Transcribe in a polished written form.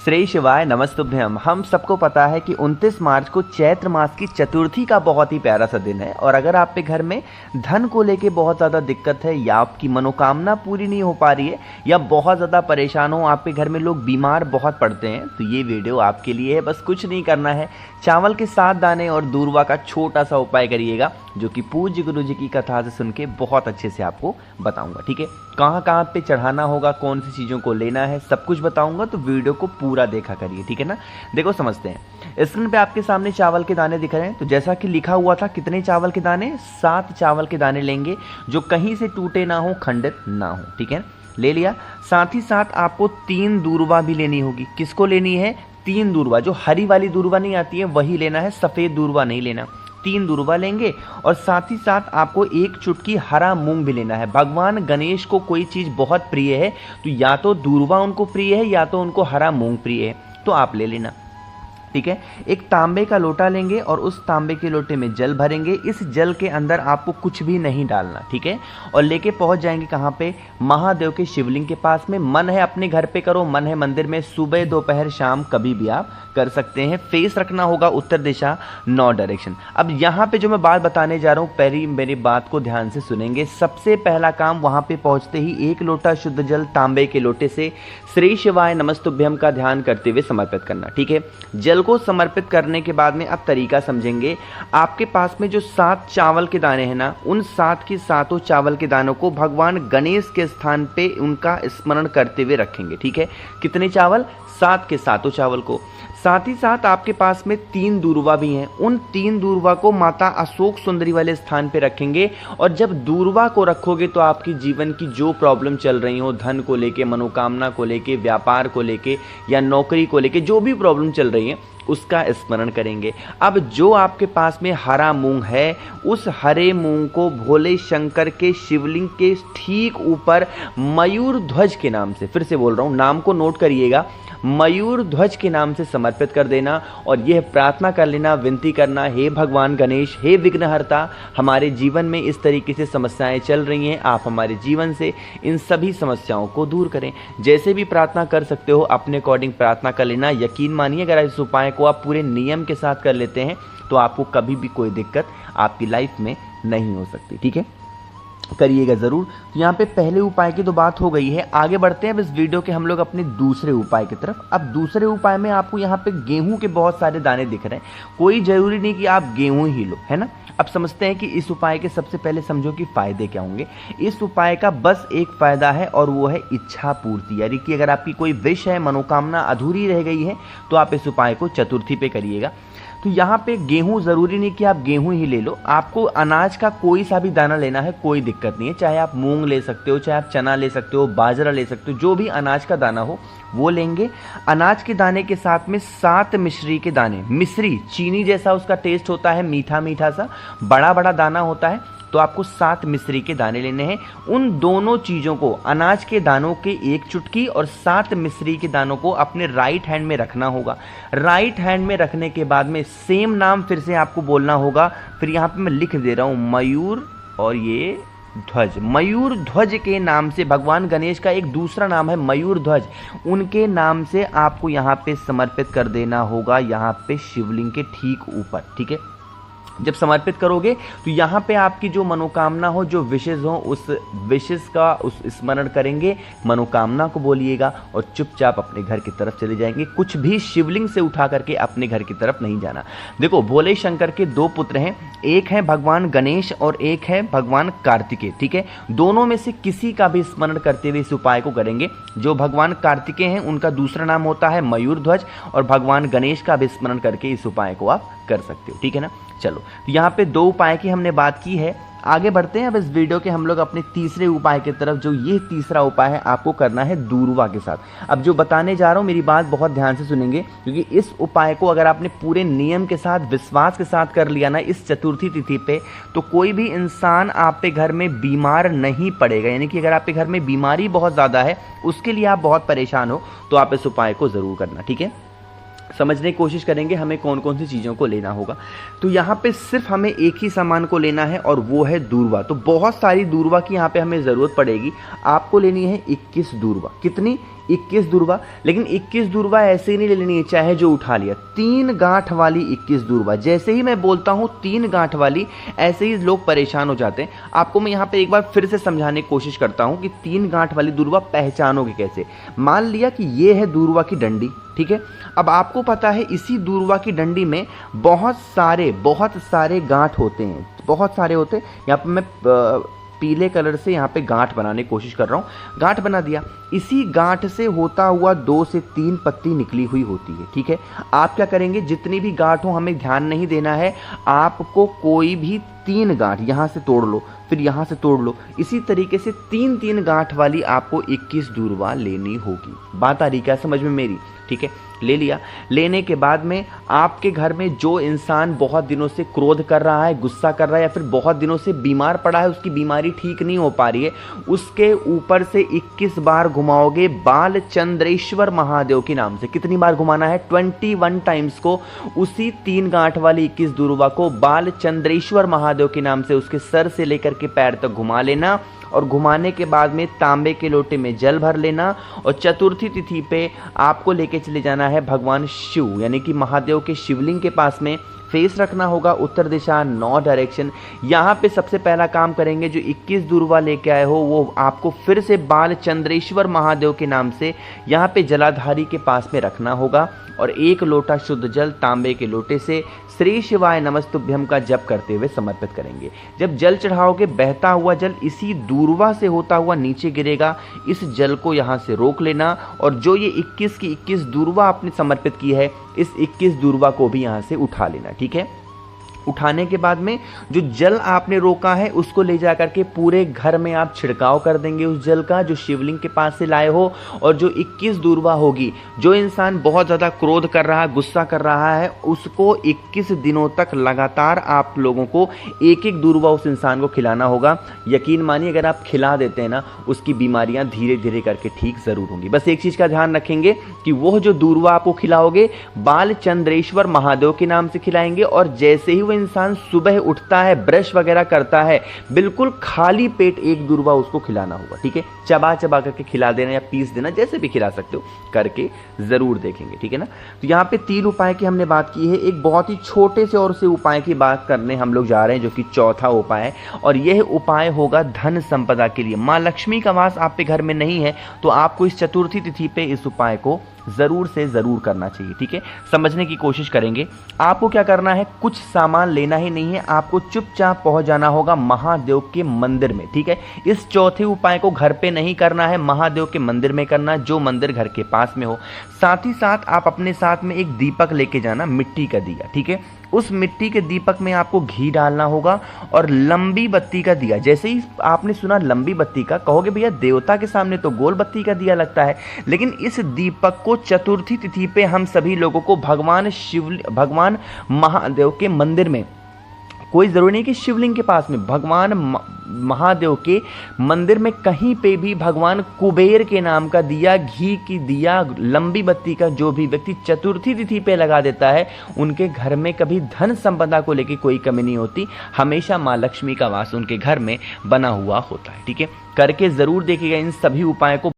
श्री शिवाय नमस्तुभ्यम। हम सबको पता है कि 29 मार्च को चैत्र मास की चतुर्थी का बहुत ही प्यारा सा दिन है और अगर आप पे घर में धन को लेके बहुत ज़्यादा दिक्कत है या आपकी मनोकामना पूरी नहीं हो पा रही है या बहुत ज़्यादा परेशान हो, आपके घर में लोग बीमार बहुत पड़ते हैं, तो ये वीडियो आपके लिए है। बस कुछ नहीं करना है, चावल के 7 दाने और दूर्वा का छोटा सा उपाय करिएगा जो कि पूज्य गुरु जी की कथा से सुन के बहुत अच्छे से आपको बताऊंगा। ठीक है, कहाँ कहाँ पे चढ़ाना होगा, कौन सी चीज़ों को लेना है, सब कुछ बताऊंगा, तो वीडियो को पूरा देखा करिए। ठीक है ना। देखो समझते हैं, स्क्रीन पे आपके सामने चावल के दाने दिख रहे हैं। तो जैसा कि लिखा हुआ था, कितने चावल के दाने, 7 चावल के दाने लेंगे जो कहीं से टूटे ना हो, खंडित ना हो। ठीक है, ले लिया। साथ ही साथ आपको 3 दूर्वा भी लेनी होगी। किसको लेनी है? 3 दूर्वा। जो हरी वाली दूर्वा नहीं आती है वही लेना है, सफ़ेद दूर्वा नहीं लेना। 3 दूर्वा लेंगे और साथ ही साथ आपको 1 चुटकी हरा मूंग भी लेना है। भगवान गणेश को कोई चीज़ बहुत प्रिय है तो या तो दूर्वा उनको प्रिय है या तो उनको हरा मूंग प्रिय है, तो आप ले लेना। ठीक है, एक तांबे का लोटा लेंगे और उस तांबे के लोटे में जल भरेंगे। इस जल के अंदर आपको कुछ भी नहीं डालना। ठीक है, और लेके पहुंच जाएंगे कहाँ पे? महादेव के शिवलिंग के पास में। मन है अपने घर पे करो, मन है मंदिर में, सुबह दोपहर शाम कभी भी आप कर सकते हैं। फेस रखना होगा उत्तर दिशा, 9 डायरेक्शन। अब यहाँ पे जो मैं बात बताने जा रहा हूँ, पहली मेरी बात को ध्यान से सुनेंगे। सबसे पहला काम, वहां पे पहुंचते ही 1 लोटा शुद्ध जल तांबे के लोटे से श्री शिवाय नमस्तुभ्यम का ध्यान करते हुए समर्पित करना। ठीक है, जल को समर्पित करने के बाद में अब तरीका समझेंगे। आपके पास में जो 7 चावल के दाने हैं ना, उन 7 के 7 चावल के दानों को भगवान गणेश के स्थान पे उनका स्मरण करते हुए रखेंगे। ठीक है, कितने चावल? 7 के 7 चावल को। साथ ही साथ आपके पास में 3 दूर्वा भी हैं। उन 3 दूर्वा को माता अशोक सुंदरी वाले स्थान पे रखेंगे और जब दूर्वा को रखोगे तो आपकी जीवन की जो प्रॉब्लम चल रही हो, धन को लेके, मनोकामना को लेके, व्यापार को लेके या नौकरी को लेके, जो भी प्रॉब्लम चल रही है उसका स्मरण करेंगे। अब जो आपके पास में हरा मूंग है, उस हरे मूंग को भोले शंकर के शिवलिंग के ठीक ऊपर मयूर ध्वज के नाम से, फिर से बोल रहा हूं, नाम को नोट करिएगा, मयूर ध्वज के नाम से समर्पित कर देना और यह प्रार्थना कर लेना, विनती करना, हे भगवान गणेश, हे विघ्नहर्ता, हमारे जीवन में इस तरीके से समस्याएं चल रही हैं, आप हमारे जीवन से इन सभी समस्याओं को दूर करें। जैसे भी प्रार्थना कर सकते हो अपने अकॉर्डिंग प्रार्थना कर लेना। यकीन मानिए, अगर इस उपाय को आप पूरे नियम के साथ कर लेते हैं तो आपको कभी भी कोई दिक्कत आपकी लाइफ में नहीं हो सकती। ठीक है, करिएगा जरूर। तो यहाँ पे पहले उपाय की तो बात हो गई है, आगे बढ़ते हैं अब इस वीडियो के हम लोग अपने दूसरे उपाय की तरफ। अब दूसरे उपाय में आपको यहाँ पे गेहूं के बहुत सारे दाने दिख रहे हैं। कोई जरूरी नहीं कि आप गेहूं ही लो, है ना। अब समझते हैं कि इस उपाय के सबसे पहले समझो कि फायदे क्या होंगे। इस उपाय का बस एक फायदा है और वो है इच्छा पूर्ति, यानी कि अगर आपकी कोई विश है, मनोकामना अधूरी रह गई है तो आप इस उपाय को चतुर्थी पे करिएगा। तो यहाँ पे गेहूं जरूरी नहीं कि आप गेहूं ही ले लो, आपको अनाज का कोई सा भी दाना लेना है, कोई दिक्कत नहीं है। चाहे आप मूंग ले सकते हो, चाहे आप चना ले सकते हो, बाजरा ले सकते हो, जो भी अनाज का दाना हो वो लेंगे। अनाज के दाने के साथ में 7 मिश्री के दाने, मिश्री चीनी जैसा उसका टेस्ट होता है, मीठा मीठा सा, बड़ा बड़ा दाना होता है, तो आपको 7 मिश्री के दाने लेने हैं। उन दोनों चीज़ों को, अनाज के दानों के 1 चुटकी और 7 मिश्री के दानों को अपने राइट हैंड में रखना होगा। राइट हैंड में रखने के बाद में सेम नाम फिर से आपको बोलना होगा। फिर यहाँ पे मैं लिख दे रहा हूँ मयूर और ये ध्वज। मयूर ध्वज के नाम से, भगवान गणेश का एक दूसरा नाम है मयूर ध्वज, उनके नाम से आपको यहाँ पे समर्पित कर देना होगा, यहाँ पे शिवलिंग के ठीक ऊपर। ठीक है, जब समर्पित करोगे तो यहाँ पे आपकी जो मनोकामना हो, जो विशेष हो, उस विशेष का उस स्मरण करेंगे, मनोकामना को बोलिएगा और चुपचाप अपने घर की तरफ चले जाएंगे। कुछ भी शिवलिंग से उठा करके अपने घर की तरफ नहीं जाना। देखो, भोले शंकर के 2 पुत्र हैं, एक है भगवान गणेश और एक है भगवान कार्तिकेय। ठीक है, दोनों में से किसी का भी स्मरण करते हुए इस उपाय को करेंगे। जो भगवान कार्तिकेय हैं उनका दूसरा नाम होता है मयूर ध्वज और भगवान गणेश का भी स्मरण करके इस उपाय को आप कर सकते हो। ठीक है ना। चलो, तो यहाँ पे 2 उपाय की हमने बात की है, आगे बढ़ते हैं अब इस वीडियो के हम लोग अपने तीसरे उपाय की तरफ। जो ये तीसरा उपाय है आपको करना है दूर्वा के साथ। अब जो बताने जा रहा हूँ मेरी बात बहुत ध्यान से सुनेंगे, क्योंकि इस उपाय को अगर आपने पूरे नियम के साथ, विश्वास के साथ कर लिया ना इस चतुर्थी तिथि पे, तो कोई भी इंसान आप पे घर में बीमार नहीं पड़ेगा। यानी कि अगर आपके घर में बीमारी बहुत ज़्यादा है, उसके लिए आप बहुत परेशान हो, तो आप इस उपाय को ज़रूर करना। ठीक है, समझने की कोशिश करेंगे हमें कौन कौन सी चीज़ों को लेना होगा। तो यहाँ पे सिर्फ हमें एक ही सामान को लेना है और वो है दूर्वा। तो बहुत सारी दूर्वा की यहाँ पे हमें ज़रूरत पड़ेगी। आपको लेनी है 21 दूर्वा। कितनी? 21 दूर्वा, लेकिन 21 दूर्वा ऐसे ही नहीं ले लेनी है चाहे जो उठा लिया। 3 गांठ वाली 21 दूर्वा, जैसे ही मैं बोलता हूं 3 गांठ वाली, ऐसे ही लोग परेशान हो जाते हैं। आपको मैं यहां पे एक बार फिर से समझाने की कोशिश करता हूं कि 3 गांठ वाली दूर्वा पहचानोगे कैसे। मान लिया कि ये है दूर्वा की डंडी, ठीक है। अब आपको पता है इसी दूर्वा की डंडी में बहुत सारे गांठ होते हैं, बहुत सारे होते हैं। यहाँ पे मैं पीले कलर से यहाँ पे गांठ बनाने की कोशिश कर रहा हूँ। गांठ बना दिया, इसी गांठ से होता हुआ 2 से 3 पत्ती निकली हुई होती है, ठीक है। आप क्या करेंगे, जितनी भी गांठ हो हमें ध्यान नहीं देना है, आपको कोई भी 3 गांठ यहाँ से तोड़ लो, फिर यहाँ से तोड़ लो, इसी तरीके से 3-3 गांठ वाली आपको 21 दूर्वा लेनी होगी। बात आ रही क्या समझ में मेरी, ठीक है। ले लिया, लेने के बाद में आपके घर में जो इंसान बहुत दिनों से क्रोध कर रहा है, गुस्सा कर रहा है, या फिर बहुत दिनों से बीमार पड़ा है, उसकी बीमारी ठीक नहीं हो पा रही है, उसके ऊपर से 21 बार घुमाओगे बालचंद्रेश्वर महादेव के नाम से। कितनी बार घुमाना है, 21 टाइम्स को उसी 3 गांठ वाली 21 दूर्वा को बालचंद्रेश्वर महादेव के नाम से उसके सर से लेकर के पैर तक घुमा लेना। और घुमाने के बाद में तांबे के लोटे में जल भर लेना, और चतुर्थी तिथि पे आपको लेके चले जाना है भगवान शिव यानी कि महादेव के शिवलिंग के पास में। फेस रखना होगा उत्तर दिशा, 9 डायरेक्शन। यहाँ पे सबसे पहला काम करेंगे, जो 21 दूर्वा लेके आए हो वो आपको फिर से बालचंद्रेश्वर महादेव के नाम से यहाँ पे जलाधारी के पास में रखना होगा, और 1 लोटा शुद्ध जल तांबे के लोटे से श्री शिवाय नमस्तुभ्यम का जप करते हुए समर्पित करेंगे। जब जल चढ़ाओगे, बहता हुआ जल इसी दूर्वा से होता हुआ नीचे गिरेगा। इस जल को यहाँ से रोक लेना, और जो ये 21 की 21 दूर्वा आपने समर्पित की है, इस 21 दूर्वा को भी यहाँ से उठा लेना, ठीक है। उठाने के बाद में जो जल आपने रोका है उसको ले जा करके पूरे घर में आप छिड़काव कर देंगे उस जल का जो शिवलिंग के पास से लाए हो। और जो 21 दूर्वा होगी, जो इंसान बहुत ज़्यादा क्रोध कर रहा है, गुस्सा कर रहा है, उसको 21 दिनों तक लगातार आप लोगों को 1-1 दूर्वा उस इंसान को खिलाना होगा। यकीन मानिए अगर आप खिला देते हैं ना, उसकी बीमारियां धीरे धीरे करके ठीक ज़रूर होंगी। बस एक चीज़ का ध्यान रखेंगे कि वो जो दूर्वा आपको खिलाओगे बालचंद्रेश्वर महादेव के नाम से खिलाएंगे, और जैसे ही इंसान सुबह उठता है, ब्रश वगैरह करता है, बिल्कुल खाली पेट 1 दूर्वा उसको खिलाना होगा, ठीक है। चबा चबा करके खिला देना या पीस देना, जैसे भी खिला सकते हो, करके जरूर देखेंगे, ठीक है ना। तो यहाँ पे 3 उपाय की हमने बात की है। एक बहुत ही छोटे से और से उपाय की बात करने हम लोग जा रहे हैं, जो कि चौथा उपाय है, और यह उपाय होगा धन संपदा के लिए। माँ लक्ष्मी का वास आप पे घर में नहीं है तो आपको इस चतुर्थी तिथि पे इस उपाय को जरूर से जरूर करना चाहिए, ठीक है। समझने की कोशिश करेंगे। आपको क्या करना है, कुछ सामान लेना ही नहीं है, आपको चुपचाप पहुंच जाना होगा महादेव के मंदिर में, ठीक है। इस चौथे उपाय को घर पे नहीं करना है, महादेव के मंदिर में करना, जो मंदिर घर के पास में हो। साथ ही साथ आप अपने साथ में एक दीपक लेके जाना, मिट्टी का दिया, ठीक है। उस मिट्टी के दीपक में आपको घी डालना होगा और लंबी बत्ती का दिया। जैसे ही आपने सुना लंबी बत्ती का, कहोगे भैया देवता के सामने तो गोल बत्ती का दिया लगता है, लेकिन इस दीपक को चतुर्थी तिथि पे हम सभी लोगों को भगवान महादेव के मंदिर में, कोई जरूरी नहीं कि शिवलिंग के पास में, भगवान महादेव के मंदिर में कहीं पे भी भगवान कुबेर के नाम का दिया, घी की दिया, लंबी बत्ती का जो भी व्यक्ति चतुर्थी तिथि पे लगा देता है, उनके घर में कभी धन संपदा को लेकर कोई कमी नहीं होती। हमेशा माँ लक्ष्मी का वास उनके घर में बना हुआ होता है, ठीक है। करके जरूर देखिएगा इन सभी उपायों को।